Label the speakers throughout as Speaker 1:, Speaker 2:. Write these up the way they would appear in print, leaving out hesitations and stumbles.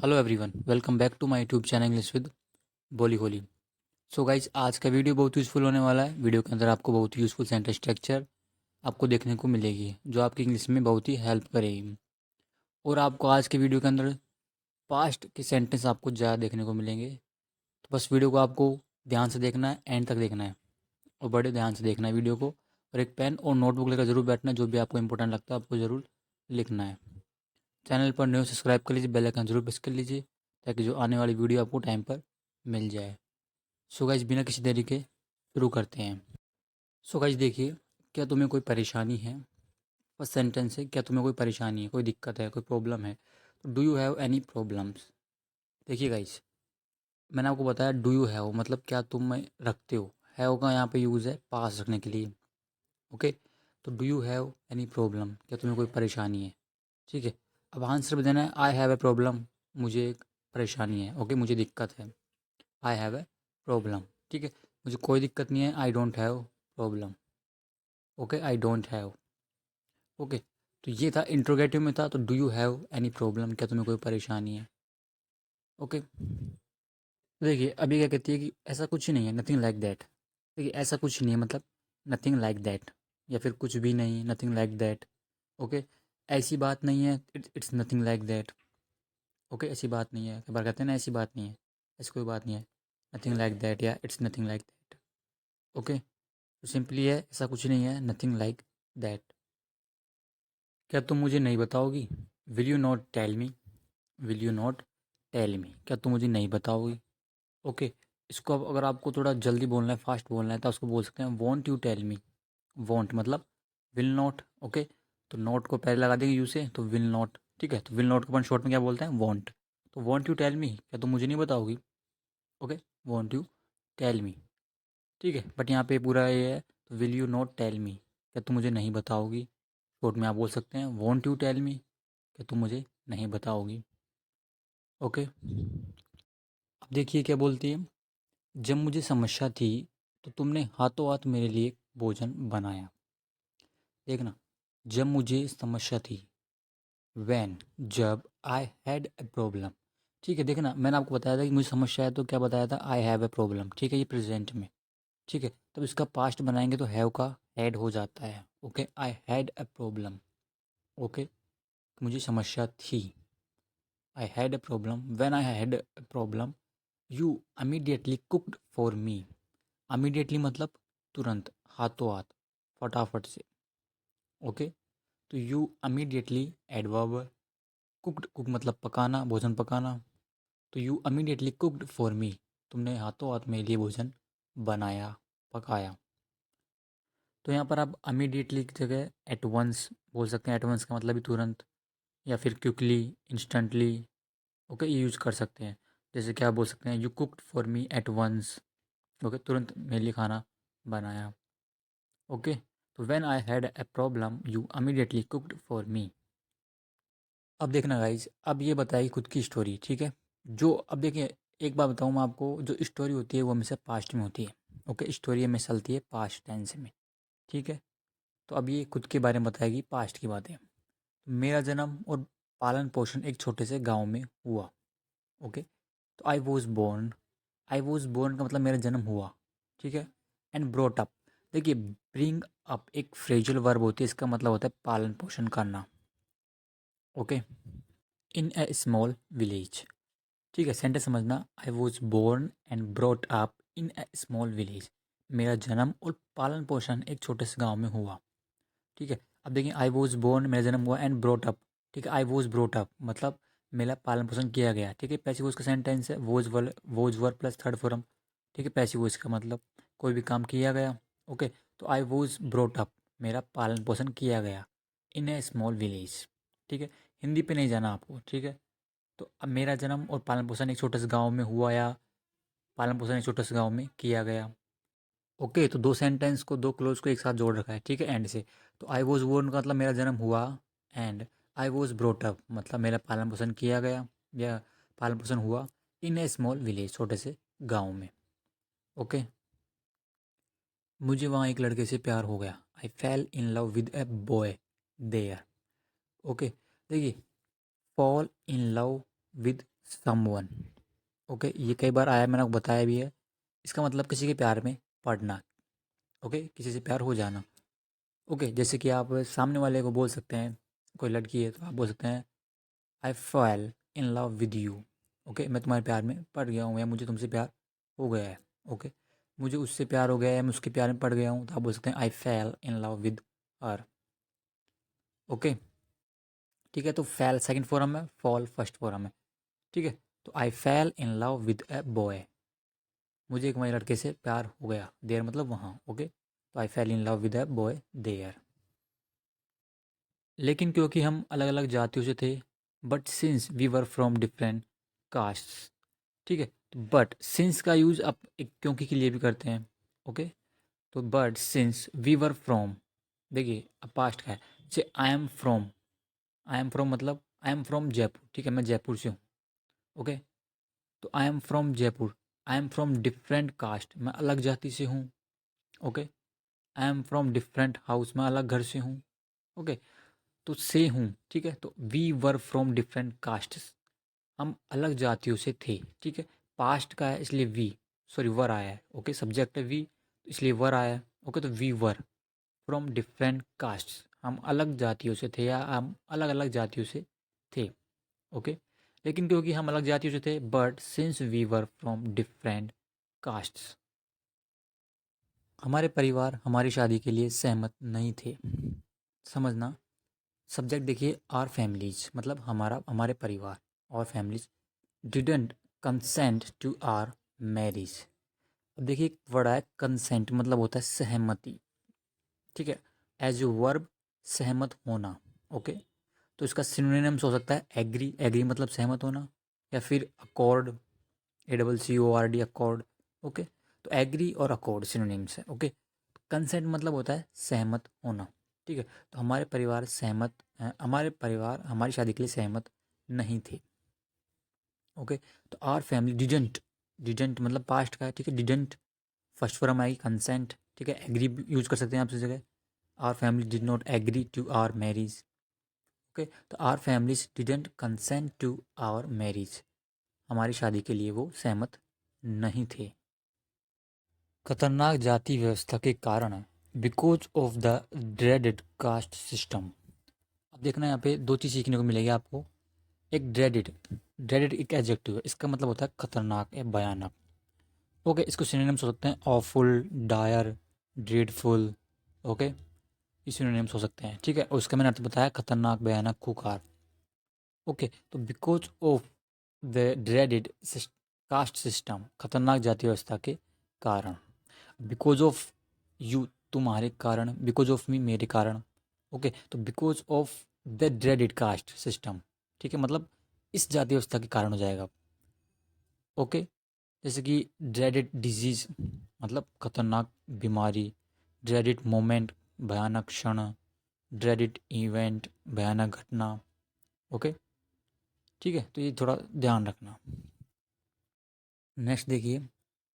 Speaker 1: Hello everyone, welcome back to my YouTube channel English with Boli Holi. So guys, आज का video बहुत useful होने वाला है। वीडियो के अंदर आपको बहुत ही यूज़फुल सेंटेंस स्ट्रक्चर आपको देखने को मिलेगी जो आपकी इंग्लिश में बहुत ही हेल्प करेगी। और आपको आज के वीडियो के अंदर पास्ट के सेंटेंस आपको ज़्यादा देखने को मिलेंगे। तो बस वीडियो को आपको ध्यान से देखना है, एंड तक देखना है और बड़े ध्यान से देखना है वीडियो को। और एक पेन और नोटबुक लेकर जरूर बैठना है, जो भी आपको इंपॉर्टेंट लगता है आपको ज़रूर लिखना है। चैनल पर न्यू सब्सक्राइब कर लीजिए, बेल आइकन जरूर प्रेस कर लीजिए ताकि जो आने वाली वीडियो आपको टाइम पर मिल जाए। सो गाइस, बिना किसी देरी के शुरू करते हैं। सो गाइस देखिए, क्या तुम्हें कोई परेशानी है? फर्स्ट सेंटेंस है, क्या तुम्हें कोई परेशानी है, कोई दिक्कत है, कोई प्रॉब्लम है? तो do you have any problems? देखिए गाइस, मैंने आपको बताया डू यू हैव मतलब क्या तुम में रखते हो। हैव का यहाँ पे यूज़ है पास रखने के लिए। ओके, तो do you have any problem, क्या तुम्हें कोई परेशानी है? ठीक है, अब आंसर भी देना है आई हैव ए प्रॉब्लम, मुझे एक परेशानी है। ओके, मुझे दिक्कत है, आई हैव ए प्रॉब्लम। ठीक है, मुझे कोई दिक्कत नहीं है, I don't have problem. Okay, I don't have. Okay, तो ये था इंट्रोगेटिव में था, तो do you have any problem, क्या तुम्हें कोई परेशानी है? ओके, तो देखिए अभी क्या कहती है कि ऐसा कुछ नहीं है, नथिंग लाइक दैट। देखिए ऐसा कुछ नहीं है मतलब नथिंग लाइक दैट, या फिर कुछ भी नहीं, नथिंग लाइक दैट। ओके, ऐसी बात नहीं है, it's nothing like that. Okay, ऐसी बात नहीं है, कई बार कहते हैं ना ऐसी बात नहीं है, ऐसी कोई बात नहीं है, नथिंग लाइक दैट या it's nothing like that. Okay, तो सिंपली है ऐसा कुछ नहीं है, नथिंग लाइक दैट। क्या तुम मुझे नहीं बताओगी? Will you not tell me? Will you not tell me, क्या तुम मुझे नहीं बताओगी? ओके, इसको अब अगर आपको थोड़ा जल्दी बोलना है, फास्ट बोलना है, तो उसको बोल सकते हैं won't you tell me. Won't मतलब विल नॉट। ओके, तो नॉट को पहले लगा देंगे यू से, तो विल नॉट। ठीक है, तो विल नॉट को अपन शॉर्ट में क्या बोलते हैं? वॉन्ट। तो वॉन्ट यू टेल मी, क्या तुम मुझे नहीं बताओगी? Okay, won't you tell me. ठीक है, बट यहाँ पे पूरा ये है, तो will you not tell me, क्या तुम मुझे नहीं बताओगी? शॉर्ट में आप बोल सकते हैं वॉन्ट यू टेल मी, क्या तुम मुझे नहीं बताओगी? ओके, अब देखिए क्या बोलती है। जब मुझे समस्या थी तो तुमने हाथों हाथ मेरे लिए भोजन बनाया। देखना, जब मुझे समस्या थी, वैन, जब, आई हैड ए प्रॉब्लम। ठीक है, देखना मैंने आपको बताया था कि मुझे समस्या है, तो क्या बताया था? I have a problem. ठीक है, ये प्रेजेंट में। ठीक है, तब इसका पास्ट बनाएंगे तो हैव का हैड हो जाता है। Okay, I had a problem. Okay, मुझे समस्या थी, आई had a problem, when I had a problem you immediately cooked for me. Immediately मतलब तुरंत, हाथों हाथ, फटाफट से। ओके, तो you immediately adverb, cooked, cook मतलब पकाना, भोजन पकाना। तो यू इमीडिएटली कुक्ड फॉर मी, तुमने हाथों हाथ मेरे लिए भोजन बनाया, पकाया। तो यहाँ पर आप इमीडिएटली की जगह एट वंस बोल सकते हैं। एट वंस का मतलब ही तुरंत, या फिर क्विकली, इंस्टेंटली। ओके, ये यूज़ कर सकते हैं। जैसे क्या बोल सकते हैं, you cooked for me at once. Okay, तुरंत मेरे लिए खाना बनाया। ओके, तो when I had a problem you immediately cooked for me. अब देखना गाइज, अब ये बताइए खुद की स्टोरी। ठीक है, जो अब देखिए एक बात बताऊँ मैं आपको, जो स्टोरी होती है वो हमेशा पास्ट में होती है। ओके, स्टोरी हमेशा चलती है पास्ट टेंस में। ठीक है, तो अब ये खुद के बारे में बताएगी, पास्ट की बातें। मेरा जन्म और पालन पोषण एक छोटे से गांव में हुआ। ओके, तो आई वॉज बोर्न का मतलब मेरा जन्म हुआ। ठीक है, एंड ब्रोट अप। देखिए, ब्रिंग अप एक फ्रेजल वर्ब होती है, इसका मतलब होता है पालन पोषण करना। Okay, in a small village. ठीक है, सेंटेंस समझना। I was born and brought up in a small village. मेरा जन्म और पालन पोषण एक छोटे से गांव में हुआ। ठीक है, अब देखिए आई वॉज बोर्न, मेरा जन्म हुआ, एंड ब्रोट अप। ठीक है, आई वॉज ब्रोट अप मतलब मेरा पालन पोषण किया गया। ठीक है, पैसिव वॉइस का सेंटेंस है, was verb plus third form. ठीक है, पैसिव वॉइस का मतलब कोई भी काम किया गया। ओके, तो आई वॉज ब्रोट अप, मेरा पालन पोषण किया गया, इन ए स्मॉल विलेज। ठीक है, हिंदी पे नहीं जाना आपको। ठीक है, तो अब मेरा जन्म और पालन पोषण एक छोटे से गाँव में हुआ, या पालन पोषण एक छोटे से गाँव में किया गया। ओके, तो दो सेंटेंस को, दो क्लोज को एक साथ जोड़ रखा है। ठीक है, एंड से। तो आई वॉज बोर्न का मतलब मेरा जन्म हुआ, and I was brought up मतलब मेरा पालन पोषण किया गया या पालन पोषण हुआ इन ए स्मॉल विलेज, छोटे से गाँव में। ओके, मुझे वहाँ एक लड़के से प्यार हो गया। I fell in love with a boy there. Okay, देखिए, fall in love with someone. Okay, ये कई बार आया, मैंने आपको बताया भी है। इसका मतलब किसी के प्यार में पड़ना। ओके, किसी से प्यार हो जाना। ओके, जैसे कि आप सामने वाले को बोल सकते हैं, कोई लड़की है तो आप बोल सकते हैं I fell in love with you. Okay, मैं तुम्हारे प्यार में पड़ गया हूँ या मुझे तुमसे प्यार हो गया है। ओके, मुझे उससे प्यार हो गया है, मैं उसके प्यार में पड़ गया हूँ, तो आप बोल सकते हैं I fell in love with her. Okay, ठीक है। तो फेल सेकंड फॉर्म है, फॉल फर्स्ट फॉर्म है। ठीक है, तो I fell in love with a boy. मुझे एक वही लड़के से प्यार हो गया, देयर मतलब वहाँ। ओके, तो I fell in love with a boy there. लेकिन क्योंकि हम अलग अलग जातियों से थे, but since we were from different caste. ठीक है, तो बट सिंस का यूज़ आप एक क्योंकि के लिए भी करते हैं। ओके, तो but since we were from, देखिए अब पास्ट का है। जैसे आई एम फ्रॉम मतलब आई एम फ्रॉम जयपुर। ठीक है, मैं जयपुर से हूँ। ओके, तो I am from Jaipur. I am from different cast, मैं अलग जाति से हूँ। Okay, I am from different house, मैं अलग घर से हूँ। ओके, तो से हूँ। ठीक है, तो we were from different caste, हम अलग जातियों से थे। ठीक है, पास्ट का है इसलिए वी, सॉरी वर आया है। ओके, सब्जेक्ट है वी, इसलिए वर आया है। ओके, तो we were from different caste, हम अलग जातियों से थे या हम अलग अलग जातियों से थे। ओके, लेकिन क्योंकि हम अलग जातियों से थे, but since we were from different castes, हमारे परिवार हमारी शादी के लिए सहमत नहीं थे। समझना, सब्जेक्ट देखिए आर फैमिलीज, मतलब हमारे परिवार और families didn't consent to our marriage. अब देखिए एक वर्ड है कंसेंट, मतलब होता है सहमति। ठीक है, एज ए वर्ब, सहमत होना। ओके, तो इसका सिनोनिम्स हो सकता है एग्री, एग्री मतलब सहमत होना, या फिर अकॉर्ड, ACCORD अकॉर्ड। ओके, तो एग्री और अकॉर्ड सिनोनिम्स है। ओके, कंसेंट मतलब होता है सहमत होना। ठीक है, तो हमारे परिवार सहमत हमारे परिवार हमारी शादी के लिए सहमत नहीं थे। ओके, तो आर फैमिली डिडेंट, डिडेंट मतलब पास्ट का है। ठीक है, डिडेंट फर्स्ट फॉर्म आएगी कंसेंट। ठीक है, एग्री यूज कर सकते हैं आप इस जगह। Our family did not agree to our marriage. Okay, तो our families didn't consent to our marriage, हमारी शादी के लिए वो सहमत नहीं थे। खतरनाक जाति व्यवस्था के कारण, because of the dreaded caste system. अब देखना यहाँ पे दो चीज़ सीखने को मिलेगी आपको। एक ड्रेडेड, ड्रेडेड एक एडजेक्टिव है, इसका मतलब होता है खतरनाक या भयानक। ओके, इसको सिनोनिम्स हो सकते हैं ऑफुल, डायर, ड्रेडफुल। ओके, ये सिनोनिम्स हो सकते हैं। ठीक है, और उसका मैंने अर्थ बताया खतरनाक, भयानक, खूंखार। ओके, तो because of the dreaded caste system, खतरनाक जाति व्यवस्था के कारण। बिकॉज ऑफ यू, तुम्हारे कारण। बिकॉज ऑफ मी, मेरे कारण। ओके, तो because of the dreaded caste system, ठीक है, मतलब इस जाति व्यवस्था के कारण हो जाएगा। ओके, जैसे कि ड्रेडेड डिजीज मतलब खतरनाक बीमारी, ड्रेडेड मोमेंट भयानक क्षण, ड्रेडेड इवेंट भयानक घटना। ओके, ठीक है, तो ये थोड़ा ध्यान रखना। नेक्स्ट देखिए,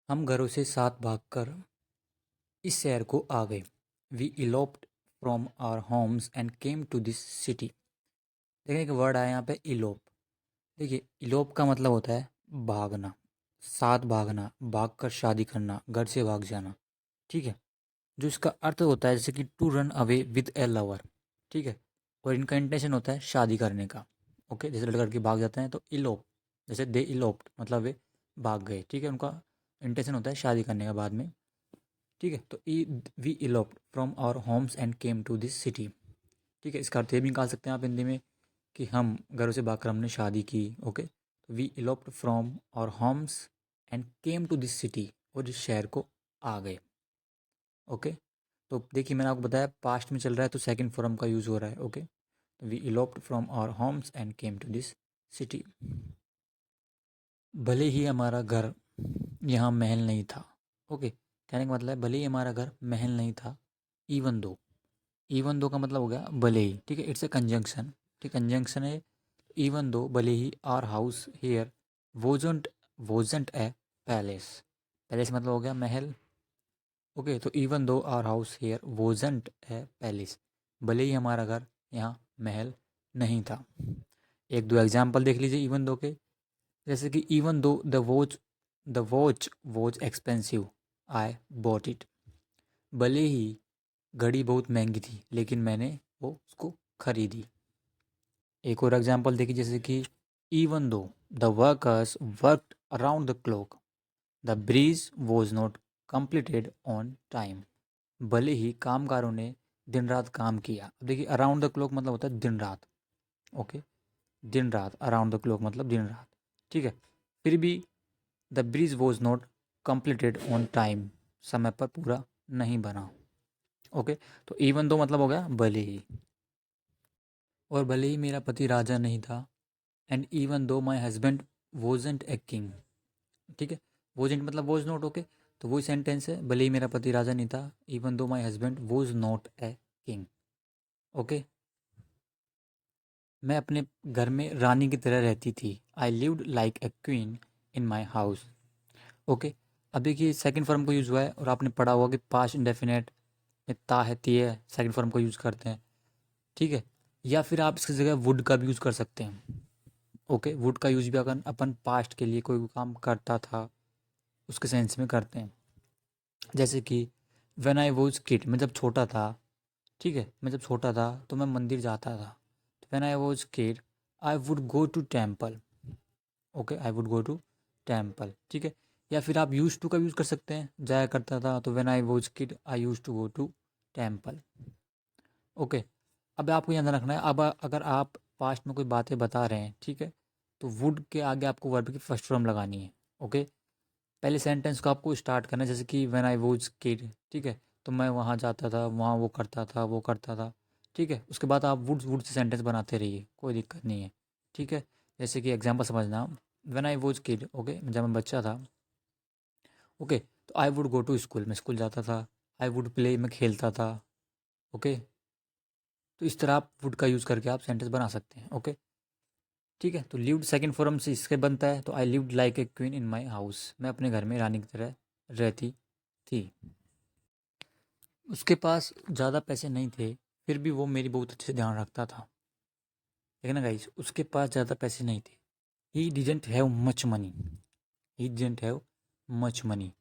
Speaker 1: हम घरों से साथ भागकर इस शहर को आ गए। We eloped from our homes and came to this city. देखिए एक वर्ड आया यहाँ पे इलोप। देखिए इलोप का मतलब होता है भागना, साथ भागना, भाग कर शादी करना, घर से भाग जाना। ठीक है, जो इसका अर्थ होता है जैसे कि to run away with a lover. ठीक है, और इनका इंटेंशन होता है शादी करने का। ओके, जैसे लड़का लड़की भाग जाते हैं तो इलोप, जैसे दे इलोप्ड मतलब वे भाग गए। ठीक है, उनका इंटेंशन होता है शादी करने का बाद में। ठीक है, तो we eloped from our homes and came to this city. ठीक है, इसका अर्थ ये भी निकाल सकते हैं आप हिंदी में कि हम घरों से भागकर हमने शादी की। ओके, तो we eloped from our homes and came to this city, और इस शहर को आ गए। ओके, तो देखिए मैंने आपको बताया पास्ट में चल रहा है तो सेकंड फॉर्म का यूज़ हो रहा है। ओके, तो we eloped from our homes and came to this city. भले ही हमारा घर यहाँ महल नहीं था। ओके, कहने का मतलब है भले ही हमारा घर महल नहीं था। इवन दो, इवन दो का मतलब हो गया भले ही। ठीक है, इट्स ए कंजंक्शन। ठीक, कंजंक्शन है। इवन दो भले ही our house here wasn't, wasn't a palace. Palace मतलब हो गया महल। ओके, तो even though our house here wasn't a palace, भले ही हमारा घर यहाँ महल नहीं था। एक दो एग्जाम्पल देख लीजिए इवन दो के। जैसे कि even though the watch was expensive I bought it. भले ही घड़ी बहुत महंगी थी लेकिन मैंने वो उसको खरीदी। एक और एग्जांपल देखिए, जैसे कि even though the workers worked around the clock the breeze was not completed on time. भले ही कामगारों ने दिन रात काम किया। अब देखिए, अराउंड द क्लॉक मतलब होता है दिन रात। ओके, दिन रात, अराउंड द क्लॉक मतलब दिन रात। ठीक है, फिर भी the bridge was not completed on time, समय पर पूरा नहीं बना। ओके, तो इवन दो मतलब हो गया भले ही। और भले ही मेरा पति राजा नहीं था, and even though my husband wasn't a king. ठीक है, वॉजेंट मतलब वॉज नॉट। ओके, तो वही सेंटेंस है, भले ही मेरा पति राजा नहीं था, even though my husband was not a king. Okay, मैं अपने घर में रानी की तरह रहती थी। I lived like a queen in my house. Okay, अब देखिए सेकंड फॉर्म को यूज़ हुआ है और आपने पढ़ा होगा कि पास्ट इंडेफिनेट में ता है ती है सेकंड फॉर्म को यूज़ करते हैं। ठीक है, या फिर आप इसकी जगह वुड का भी यूज़ कर सकते हैं। ओके, वुड का यूज़ भी अगर अपन पास्ट के लिए कोई काम करता था उसके सेंस में करते हैं। जैसे कि व्हेन आई वॉज किड, मैं जब छोटा था। ठीक है, मैं जब छोटा था तो मैं मंदिर जाता था। When I was kid I would go to temple. Okay, I would go to temple. ठीक है, या फिर आप यूज टू का यूज़ कर सकते हैं, जाया करता था तो when I was kid I used to go to temple. Okay, अब आपको याद रखना है, अब अगर आप पास्ट में कोई बातें बता रहे हैं, ठीक है, तो वुड के आगे आपको वर्ब की फर्स्ट फॉर्म लगानी है। ओके, पहले सेंटेंस को आपको स्टार्ट करना है, जैसे कि व्हेन आई वॉज किड। ठीक है, तो मैं वहाँ जाता था, वहाँ वो करता था, वो करता था। ठीक है, उसके बाद आप वुड वुड से सेंटेंस बनाते रहिए, कोई दिक्कत नहीं है। ठीक है, जैसे कि एग्जाम्पल समझना, when I was kid, okay, जब मैं बच्चा था। ओके, तो I would go to school, मैं स्कूल जाता था। आई वुड प्ले, मैं खेलता था। ओके, तो इस तरह आप वुड का यूज़ करके आप सेंटेंस बना सकते हैं। ओके, ठीक है, तो लिव्ड सेकंड फॉर्म से इसके बनता है, तो I lived like a queen in my house, मैं अपने घर में रानी की तरह रहती थी। उसके पास ज़्यादा पैसे नहीं थे, फिर भी वो मेरी बहुत अच्छे से ध्यान रखता था। देखना ना गाइस, उसके पास ज़्यादा पैसे नहीं थे। He didn't have much money. He didn't have much money.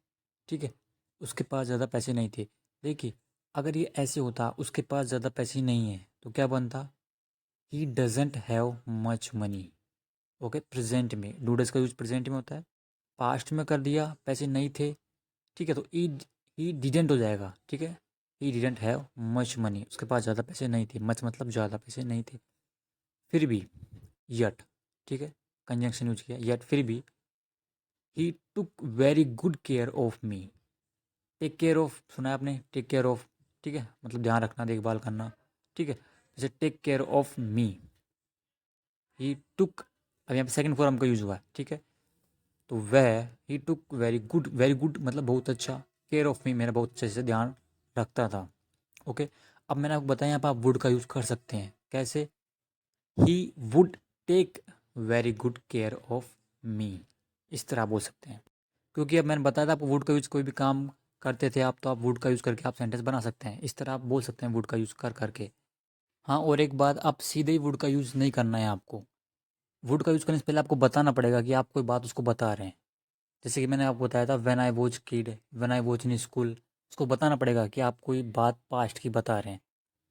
Speaker 1: ठीक है, उसके पास ज़्यादा पैसे नहीं थे। देखिए, अगर ये ऐसे होता उसके पास ज़्यादा पैसे नहीं है तो क्या बनता, he doesn't have much money. Okay, present में डूडस का यूज प्रेजेंट में होता है। पास्ट में कर दिया, पैसे नहीं थे। ठीक है, तो ही डिडेंट हो जाएगा। ठीक है, he didn't have much money, उसके पास ज़्यादा पैसे नहीं थे, मच मतलब ज़्यादा पैसे नहीं थे। फिर भी यट, ठीक है, कंजंक्शन यूज किया, यट फिर भी। He took very good care of me. Take care of सुना है आपने, टेक केयर ऑफ। ठीक है, मतलब ध्यान रखना, देखभाल करना। ठीक है, जैसे टेक केयर ऑफ मी, ही टुक, अब यहाँ पे सेकंड फॉर्म का यूज हुआ है। ठीक है, तो वह, ही टुक वेरी गुड मतलब बहुत अच्छा, केयर ऑफ मी मेरा बहुत अच्छे से ध्यान रखता था। ओके, अब मैंने आपको बताया यहाँ पर आप वुड का यूज़ कर सकते हैं। कैसे, he would take very good care of me, इस तरह आप बोल सकते हैं। क्योंकि अब मैंने बताया था आपको, वुड का यूज़ कोई भी काम करते थे आप, तो आप वुड का यूज़ करके आप सेंटेंस बना सकते हैं। इस तरह आप बोल सकते हैं वुड का यूज़ कर करके। हाँ, और एक बात, आप सीधे ही वुड का यूज़ नहीं करना है आपको। वुड का यूज़ करने से पहले आपको बताना पड़ेगा कि आप कोई बात उसको बता रहे हैं। जैसे कि मैंने आपको बताया था, when I was kid, when I was in school, उसको बताना पड़ेगा कि आप कोई बात पास्ट की बता रहे हैं।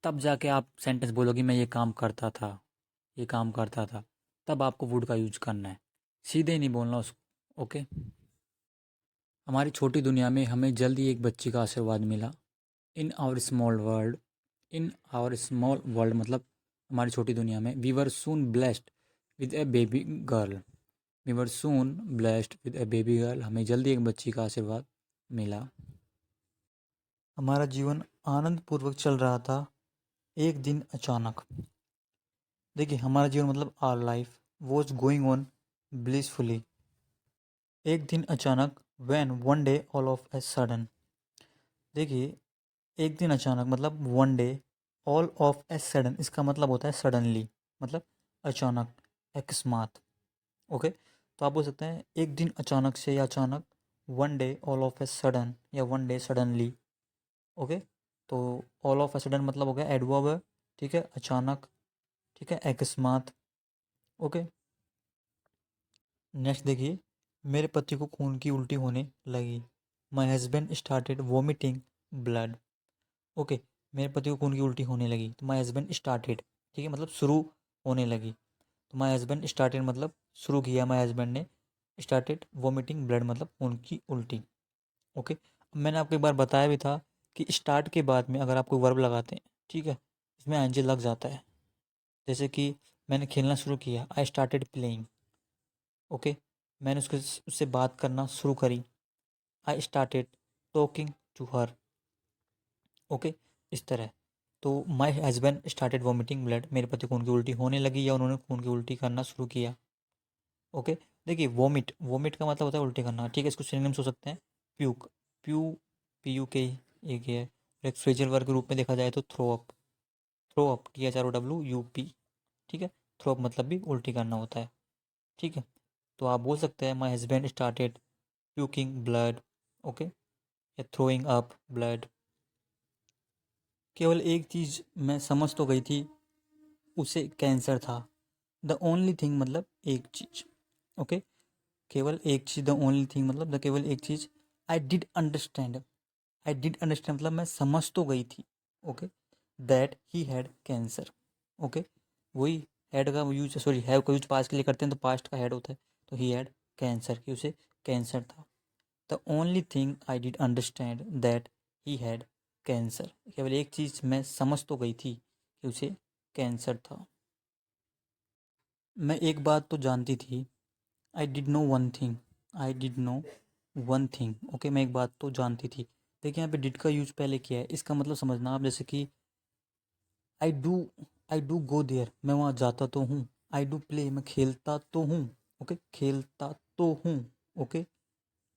Speaker 1: तब जाके आप सेंटेंस बोलोगे मैं ये काम करता था, ये काम करता था। तब आपको वुड का यूज करना है, सीधे नहीं बोलना उसको। ओके, हमारी छोटी दुनिया में हमें जल्दी एक बच्ची का आशीर्वाद मिला। In our small world, in our small world मतलब हमारी छोटी दुनिया में, we were soon blessed with a baby girl. We were soon blessed with a baby girl, हमें जल्दी एक बच्ची का आशीर्वाद मिला। हमारा जीवन आनंद पूर्वक चल रहा था, एक दिन अचानक। देखिए, हमारा जीवन मतलब our life was going on blissfully. एक दिन अचानक, when one day all of a sudden. देखिए, एक दिन अचानक मतलब one day, all of a sudden इसका मतलब होता है सडनली, मतलब अचानक, अकस्मात। ओके, तो आप बोल सकते हैं एक दिन अचानक से या अचानक, one day all of a sudden या वन डे सडनली। ओके, तो ऑल ऑफ ए सडन मतलब हो गया एडवर्ब है। ठीक है, अचानक। ठीक है, अकस्मात। ओके,
Speaker 2: नेक्स्ट देखिए, मेरे पति को खून की उल्टी होने लगी। माई husband started vomiting blood. Okay, मेरे पति को खून की उल्टी होने लगी तो माई हस्बैंड स्टार्टेड, ठीक है, मतलब शुरू होने लगी। तो माई हस्बैंड स्टार्टेड मतलब शुरू किया माई हस्बैंड ने, स्टार्टेड वोमिटिंग ब्लड मतलब खून की उल्टी। ओके, अब मैंने आपको एक बार बताया भी था कि स्टार्ट के बाद में अगर आप कोई वर्ब लगाते हैं, ठीक है, इसमें आईएनजी लग जाता है। जैसे कि मैंने खेलना शुरू किया, आई स्टार्टेड प्लेइंग। ओके, मैंने उससे बात करना शुरू करी, I started talking to her. Okay, इस तरह। तो my husband started vomiting blood, मेरे पति को खून की उल्टी होने लगी या उन्होंने खून की उल्टी करना शुरू किया। ओके, देखिए वोमिट, वोमिट का मतलब होता है उल्टी करना, ठीक है, इसको सिनोनिम्स हो सकते हैं प्यूक, प्यू, पी यू के, एक है। एक फ्रेजल वर्ग के रूप में देखा जाए तो throw up, throw up, THROWUP, ठीक है, थ्रो अप मतलब भी उल्टी करना होता है, ठीक है। तो आप बोल सकते हैं माई husband started puking blood, okay, या थ्रोइंग अप ब्लड। केवल एक चीज़ मैं समझ तो गई थी, उसे कैंसर था। द ओनली थिंग मतलब एक चीज़, ओके, केवल एक चीज़, द ओनली थिंग मतलब द केवल एक चीज़। I did understand, I did understand मतलब मैं समझ तो गई थी, okay, that he had cancer. Okay, वही हैड का यूज, सॉरी हैव का यूज पास्ट के लिए करते हैं तो पास्ट का हैड होता है, तो ही हैड कैंसर, कि उसे कैंसर था। The only thing I did understand that he had cancer, केवल एक चीज़ मैं समझ तो गई थी कि उसे कैंसर था। मैं एक बात तो जानती थी, I did know one thing, I did know one thing. Okay, मैं एक बात तो जानती थी। देखिए यहाँ पे डिड का यूज पहले किया है, इसका मतलब समझना आप, जैसे कि I do, I do go there, मैं वहाँ जाता तो हूँ। आई डू प्ले, मैं खेलता तो हूँ, ओके, खेलता तो हूँ। ओके,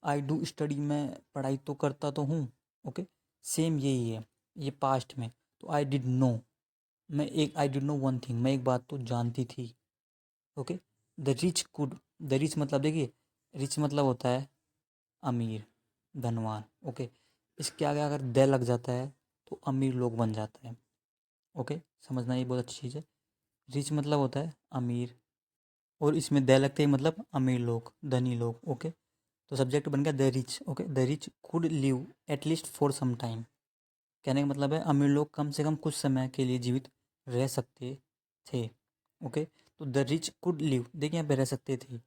Speaker 2: आई डू स्टडी, मैं पढ़ाई तो करता तो हूँ। ओके, सेम यही है, ये पास्ट में। तो आई डिड नो, मैं एक, I did know one thing, मैं एक बात तो जानती थी। Okay, the rich could, the rich मतलब देखिए, रिच मतलब होता है अमीर, धनवान। ओके, इसके आगे अगर द लग जाता है तो अमीर लोग बन जाता है। ओके, समझना, ये बहुत अच्छी चीज़ है। रिच मतलब होता है अमीर, और इसमें द लगते ही मतलब अमीर लोग, धनी लोग। ओके, तो सब्जेक्ट बन गया the rich. Okay, the rich could live at least for some time, कहने का मतलब है अमीर लोग कम से कम कुछ समय के लिए जीवित रह सकते थे। ओके, तो द रिच कुड लिव, देखिए यहाँ पे रह सकते थे,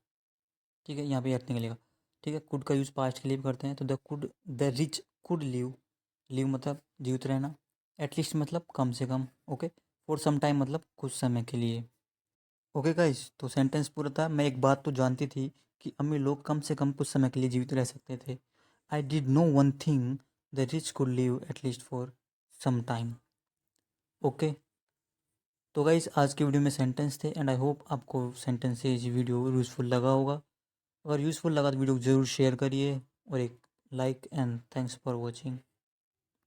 Speaker 2: ठीक है, यहाँ पे अर्थ निकलेगा, ठीक है। कुड का यूज़ पास्ट के लिए भी करते हैं, तो the rich could live, live मतलब जीवित रहना, एटलीस्ट मतलब कम से कम, ओके, फॉर सम टाइम मतलब कुछ समय के लिए। ओके गाइस, तो सेंटेंस पूरा था, मैं एक बात तो जानती थी कि अमीर लोग कम से कम कुछ समय के लिए जीवित रह सकते थे। I did know one thing, the rich could live at least for some time. Okay, तो गाइस आज की वीडियो में सेंटेंस थे, एंड आई होप आपको सेंटेंस से ये वीडियो यूज़फुल लगा होगा। अगर यूज़फुल लगा तो वीडियो को ज़रूर शेयर करिए, और एक like, and thanks for watching.